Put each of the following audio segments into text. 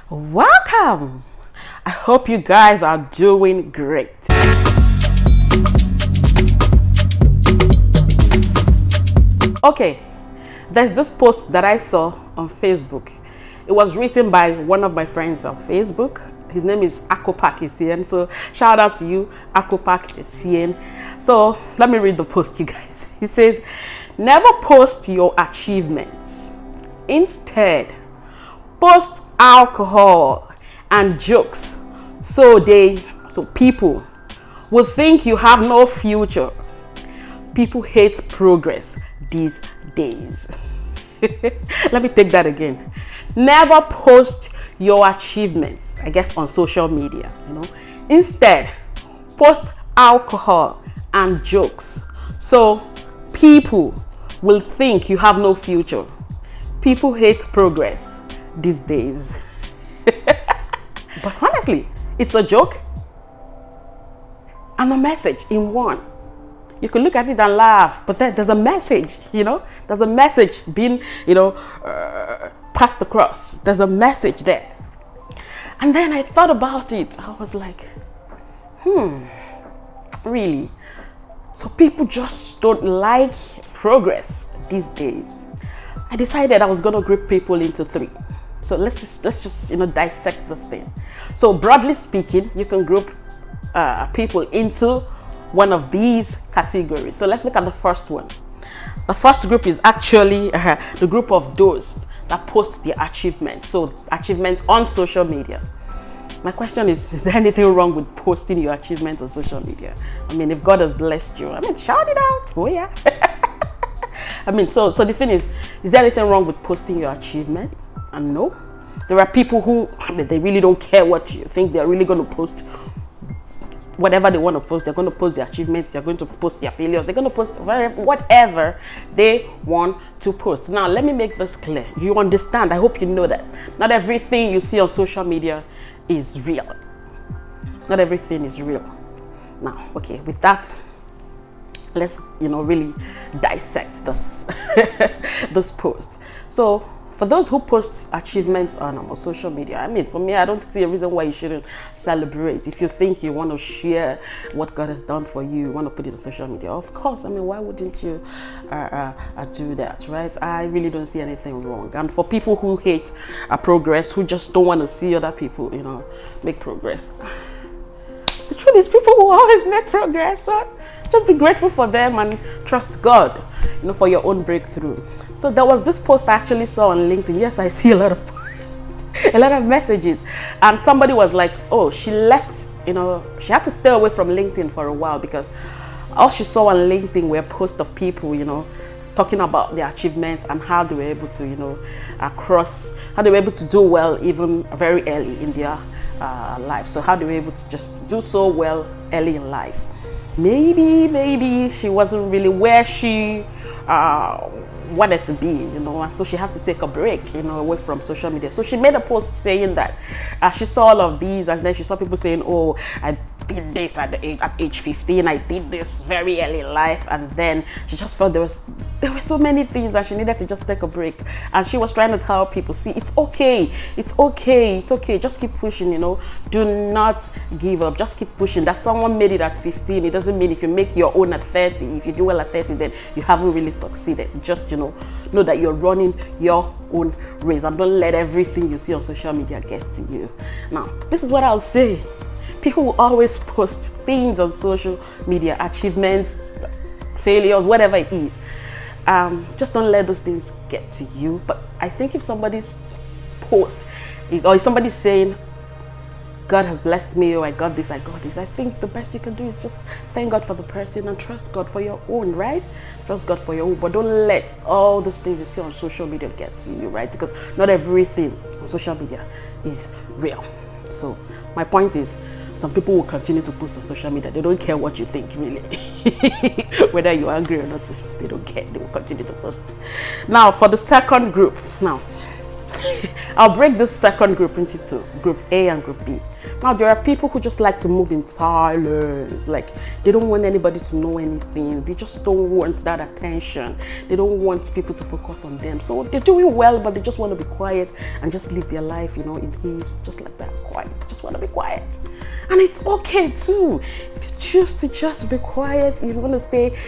Welcome. I hope you guys are doing great. Okay, there's this post that I saw on Facebook. It was written by one of my friends on Facebook. His name is Akopak Isien. So shout out to you, Akopak Isien. So let me read the post, you guys. He says, never post your achievements. Instead, post alcohol and jokes so people will think you have no future. People hate progress these days. Let me take that again. Never post your achievements, I guess, on social media, Instead, post alcohol and jokes so people will think you have no future. People hate progress these days. But honestly, it's a joke and a message in one. You can look at it and laugh, but then there's a message, there's a message being, passed across. There's a message there. And then I thought about it. I was like, really? So people just don't like progress these days. I decided I was going to group people into three. So let's just dissect this thing. So broadly speaking, you can group people into one of these categories. So let's look at the first one. The first group is actually the group of those that post their achievements. So achievements on social media. My question is there anything wrong with posting your achievements on social media? I mean, if God has blessed you, shout it out. Oh yeah. So the thing is there anything wrong with posting your achievements? And no. There are people who, they really don't care what you think. They're really going to post whatever they want to post. They're going to post their achievements. They're going to post their failures. They're going to post whatever they want to post. Now, let me make this clear. You understand? I hope you know that not everything you see on social media is real. Not everything is real. Now, okay, with that, let's really dissect this this post. So for those who post achievements on social media, for me, I don't see a reason why you shouldn't celebrate. If you think you want to share what God has done for you, you want to put it on social media, of course. Why wouldn't you do that, right? I really don't see anything wrong. And for people who hate progress, who just don't want to see other people, make progress, the truth is people will always make progress. So just be grateful for them and trust God, for your own breakthrough. So there was this post I actually saw on LinkedIn. Yes, I see a lot of posts, a lot of messages. And somebody was like, oh, she left, she had to stay away from LinkedIn for a while because all she saw on LinkedIn were posts of people, talking about their achievements and how they were able to, how they were able to do well even very early in their life. So how they were able to just do so well early in life. Maybe she wasn't really where she wanted to be, and so she had to take a break, away from social media. So she made a post saying that she saw all of these, and then she saw people saying, oh, I did this at age 15, I did this very early in life, and then she just felt there were so many things that she needed to just take a break. And she was trying to tell people, see, it's okay, just keep pushing, do not give up, just keep pushing. That someone made it at 15, it doesn't mean if you make your own at 30, if you do well at 30, then you haven't really succeeded. Just know that you're running your own race, and don't let everything you see on social media get to you. Now, this is what I'll say. People will always post things on social media, achievements, failures, whatever it is. Just don't let those things get to you. But I think if somebody's post or if somebody's saying, God has blessed me, or I got this, I think the best you can do is just thank God for the person and trust God for your own, right? Trust God for your own, but don't let all those things you see on social media get to you, right? Because not everything on social media is real. So my point is, some people will continue to post on social media. They don't care what you think, really. Whether you're angry or not, they don't care. They will continue to post. Now, for the second group, I'll break this second group into two, Group A and Group B. Now, there are people who just like to move in silence. Like, they don't want anybody to know anything. They just don't want that attention. They don't want people to focus on them. So they're doing well, but they just want to be quiet and just live their life, in peace, just like that, quiet. Just want to be quiet. And it's okay too. If you choose to just be quiet, you want to stay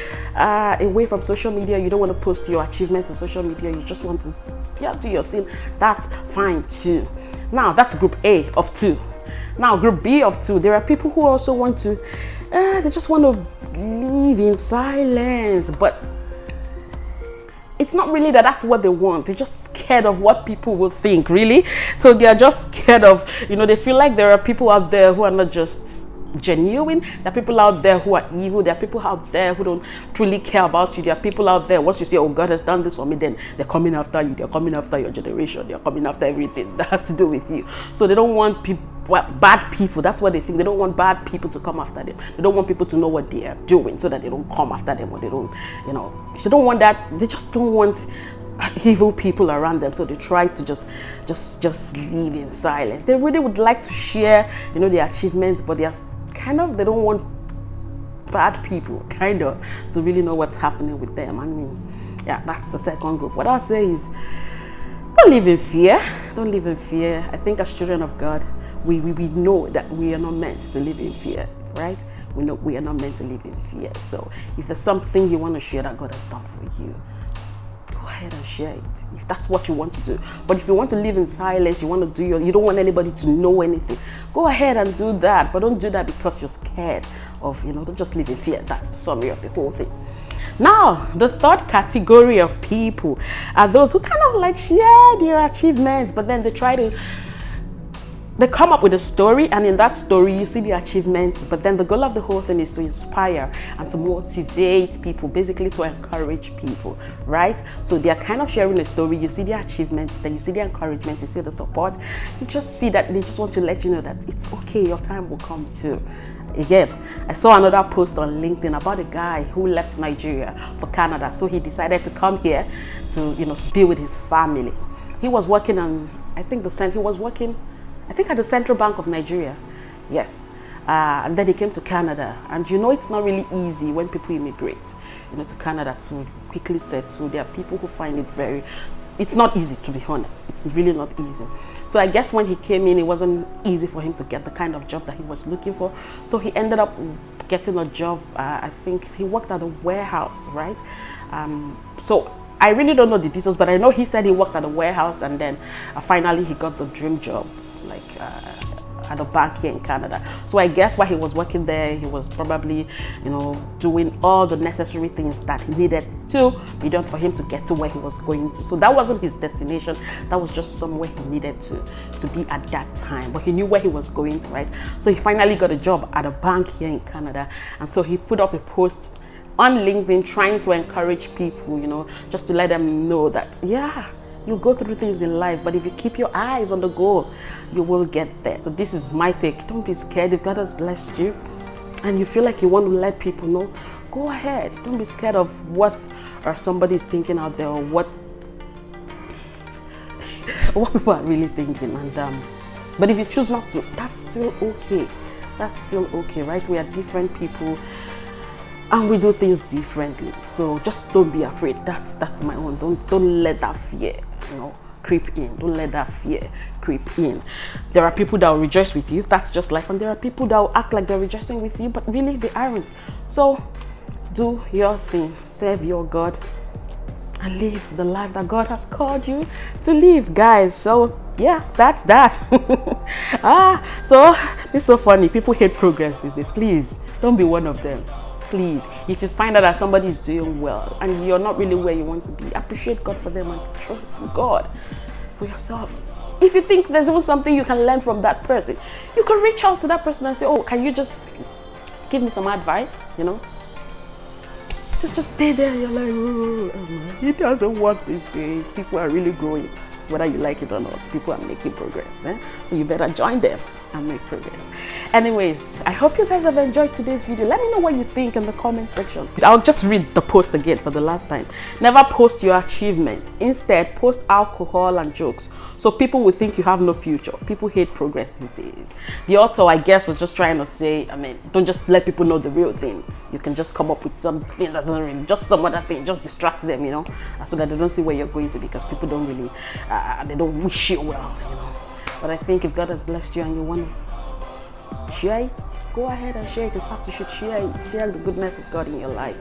away from social media, you don't want to post your achievements on social media, you just want to do your thing, that's fine too. Now, that's group A of 2. Now, group B of 2, there are people who also want to, they just want to live in silence, but it's not really that's what they want. They're just scared of what people will think, really. So they are just scared of, they feel like there are people out there who are not just genuine. There are people out there who are evil. There are people out there who don't truly care about you. There are people out there, once you say, oh, God has done this for me, then they're coming after you. They're coming after your generation. They're coming after everything that has to do with you. So they don't want bad people. That's what they think. They don't want bad people to come after them. They don't want people to know what they are doing so that they don't come after them, or they don't, they don't want that. They just don't want evil people around them, so they try to just live in silence. They really would like to share, their achievements, but they don't want bad people to really know what's happening with them. I mean, that's the second group. What I'll say is, don't live in fear. Don't live in fear. I think as children of God, we know that we are not meant to live in fear, right? We know we are not meant to live in fear. So if there's something you want to share that God has done for you, go ahead and share it, if that's what you want to do. But if you want to live in silence, you want to you don't want anybody to know anything, go ahead and do that. But don't do that because you're scared of, don't just live in fear. That's the summary of the whole thing. Now, the third category of people are those who kind of like share their achievements, but then they come up with a story, and in that story you see the achievements, but then the goal of the whole thing is to inspire and to motivate people, basically to encourage people, right? So they are kind of sharing a story. You see the achievements, then you see the encouragement, you see the support. You just see that they just want to let you know that it's okay, your time will come too. Again, I saw another post on LinkedIn about a guy who left Nigeria for Canada. So he decided to come here to, be with his family. He was working on, I think at the Central Bank of Nigeria. Yes. And then he came to Canada. And it's not really easy when people immigrate, to Canada to quickly settle. There are people who find it's not easy, to be honest. It's really not easy. So I guess when he came in, it wasn't easy for him to get the kind of job that he was looking for. So he ended up getting a job. I think he worked at a warehouse, right? So I really don't know the details, but I know he said he worked at a warehouse, and then finally he got the dream job, at a bank here in Canada. So I guess while he was working there, he was probably, doing all the necessary things that he needed to be done for him to get to where he was going to. So that wasn't his destination. That was just somewhere he needed to be at that time. But he knew where he was going to, right? So he finally got a job at a bank here in Canada. And so he put up a post on LinkedIn trying to encourage people, just to let them know that, you go through things in life, but if you keep your eyes on the goal, you will get there. So this is my take. Don't be scared. If God has blessed you and you feel like you want to let people know, go ahead. Don't be scared of what somebody's thinking out there, or what people are really thinking. And but if you choose not to, that's still okay. That's still okay, right? We are different people and we do things differently. So just don't be afraid. That's my own. Don't let that fear, creep in. Don't let that fear creep in. There are people that will rejoice with you. That's just life. And there are people that will act like they're rejoicing with you, but really they aren't. So do your thing. Serve your God and live the life that God has called you to live, guys. So that's that. So it's so funny. People hate progress these days. Please don't be one of them. Please, if you find out that somebody is doing well and you're not really where you want to be, appreciate God for them and trust God for yourself. If you think there's even something you can learn from that person, you can reach out to that person and say, oh, can you just give me some advice? Just stay there. You're like, oh, it doesn't work these days. People are really growing, whether you like it or not. People are making progress. So you better join them. and make progress. Anyways, I hope you guys have enjoyed today's video. Let me know what you think in the comment section. I'll just read the post again for the last time. Never post your achievement. Instead, post alcohol and jokes, so people will think you have no future. People hate progress these days. The author, I guess, was just trying to say, don't just let people know the real thing. You can just come up with something that's not really, just some other thing, just distract them, so that they don't see where you're going to, because people don't really, they don't wish you well, But I think if God has blessed you and you want to share it, go ahead and share it. In fact, you should share it. Share the goodness of God in your life.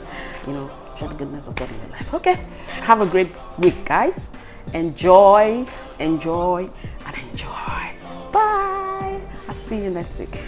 Share the goodness of God in your life. Okay. Have a great week, guys. Enjoy, and enjoy. Bye. I'll see you next week.